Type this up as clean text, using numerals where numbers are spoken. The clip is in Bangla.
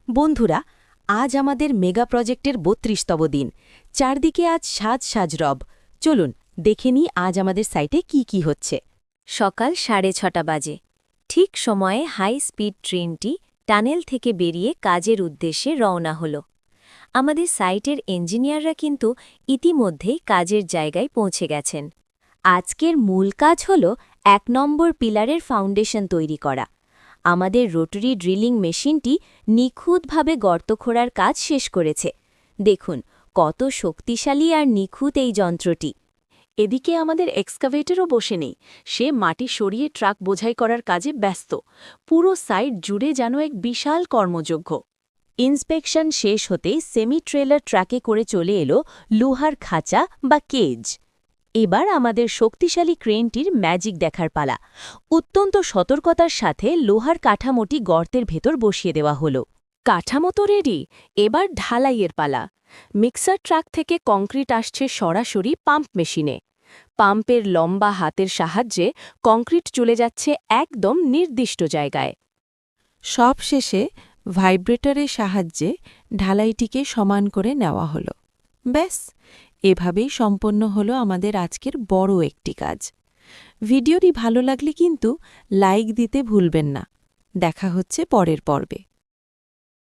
বন্ধুরা, আজ আমাদের মেগা প্রজেক্টের ৩২তম দিন। চারদিকে আজ সাজ সাজ রব। চলুন দেখে নিই আজ আমাদের সাইটে কি কি হচ্ছে। সকাল 6:30 বাজে। ঠিক সময়ে হাই স্পিড ট্রেনটি টানেল থেকে বেরিয়ে কাজের উদ্দেশ্যে রওনা হল। আমাদের সাইটের ইঞ্জিনিয়াররা কিন্তু ইতিমধ্যেই কাজের জায়গায় পৌঁছে গেছেন। আজকের মূল কাজ হল ১ নম্বর পিলারের ফাউন্ডেশন তৈরি করা। আমাদের রোটারি ড্রিলিং মেশিনটি নিখুঁতভাবে গর্ত খোঁড়ার কাজ শেষ করেছে। দেখুন কত শক্তিশালী আর নিখুঁত এই যন্ত্রটি। এদিকে আমাদের এক্সকাভেটরও বসে নেই, সে মাটি সরিয়ে ট্রাক বোঝাই করার কাজে ব্যস্ত। পুরো সাইট জুড়ে যেন এক বিশাল কর্মযজ্ঞ। ইন্সপেকশন শেষ হতেই সেমি ট্রেলার ট্রাকে করে চলে এলো লোহার খাঁচা বা কেজ। এবার আমাদের শক্তিশালী ক্রেনটির ম্যাজিক দেখার পালা। অত্যন্ত সতর্কতার সাথে লোহার কাঠামোটি গর্তের ভেতর বসিয়ে দেওয়া হলো। কাঠামো তো রেডি, এবার ঢালাইয়ের পালা। মিক্সার ট্রাক থেকে কংক্রিট আসছে সরাসরি পাম্প মেশিনে। পাম্পের লম্বা হাতের সাহায্যে কংক্রিট চলে যাচ্ছে একদম নির্দিষ্ট জায়গায়। সবশেষে ভাইব্রেটরের সাহায্যে ঢালাইটিকে সমান করে নেওয়া হলো। ব্যাস, এভাবেই সম্পন্ন হলো আমাদের আজকের বড় একটি কাজ। ভিডিওটি ভালো লাগলে কিন্তু লাইক দিতে ভুলবেন না। দেখা হচ্ছে পরের পর্বে।